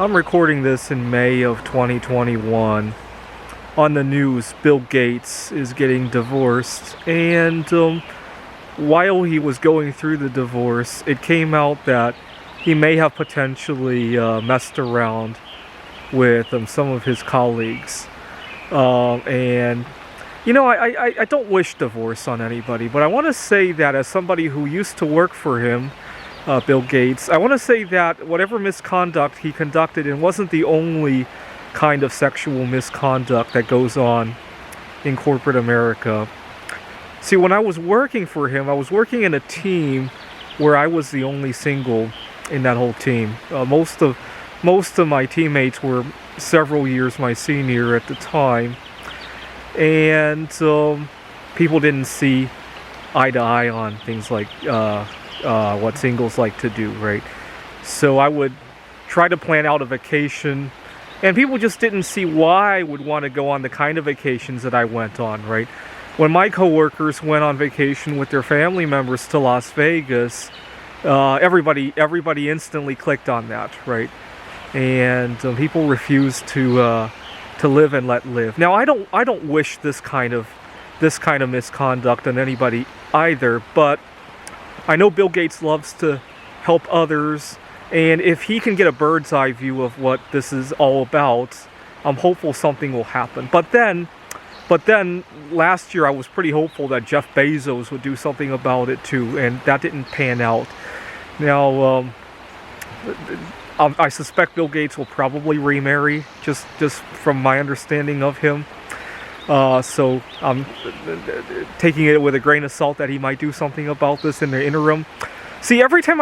I'm recording this in May of 2021. On the news, Bill Gates is getting divorced, and while he was going through the divorce, it came out that he may have potentially messed around with some of his colleagues. And you know, I don't wish divorce on anybody, but I want to say that as somebody who used to work for him, Bill Gates, I want to say that whatever misconduct he conducted, it wasn't the only kind of sexual misconduct that goes on in corporate America. See, when I was working for him, I was working in a team where I was the only single in that whole team. Most of my teammates were several years my senior at the time, and people didn't see eye to eye on things like what singles like to do, right? So I would try to plan out a vacation, and people just didn't see why I would want to go on the kind of vacations that I went on, right? When my coworkers went on vacation with their family members to Las Vegas, everybody instantly clicked on that, right? And people refused to live and let live. Now, I don't wish this kind of misconduct on anybody either, but I know Bill Gates loves to help others, and if he can get a bird's eye view of what this is all about, I'm hopeful something will happen. But then last year I was pretty hopeful that Jeff Bezos would do something about it too, and that didn't pan out. Now, I suspect Bill Gates will probably remarry, just from my understanding of him. So I'm taking it with a grain of salt that he might do something about this in the interim. See, every time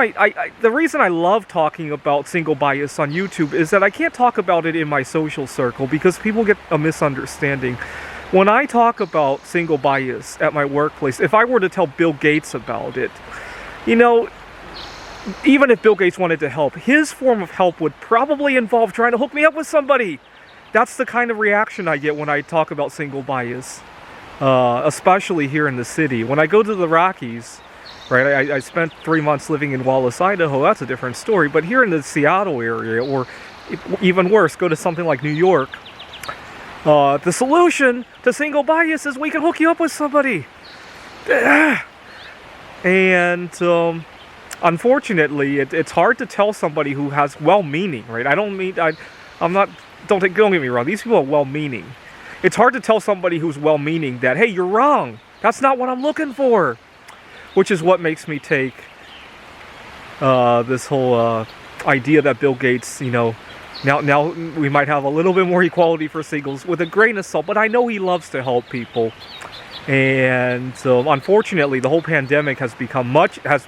the reason I love talking about single bias on YouTube is that I can't talk about it in my social circle because people get a misunderstanding. When I talk about single bias at my workplace, if I were to tell Bill Gates about it, you know, even if Bill Gates wanted to help, his form of help would probably involve trying to hook me up with somebody. That's the kind of reaction I get when I talk about single bias, especially here in the city. When I go to the Rockies, right, I spent 3 months living in Wallace, Idaho. That's a different story. But here in the Seattle area, or even worse, go to something like New York, the solution to single bias is we can hook you up with somebody. And unfortunately, it's hard to tell somebody who has well-meaning, right? Don't get me wrong, these people are well-meaning. It's hard to tell somebody who's well-meaning that, hey, you're wrong. That's not what I'm looking for. Which is what makes me take this whole idea that Bill Gates, you know, now we might have a little bit more equality for singles with a grain of salt, but I know he loves to help people. And unfortunately, the whole pandemic has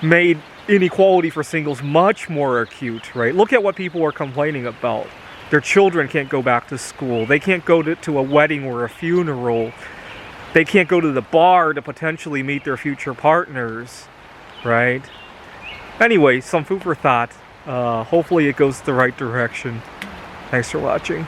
made inequality for singles much more acute, right? Look at what people are complaining about. Their children can't go back to school. They can't go to a wedding or a funeral. They can't go to the bar to potentially meet their future partners, right? Anyway, some food for thought. Hopefully it goes the right direction. Thanks for watching.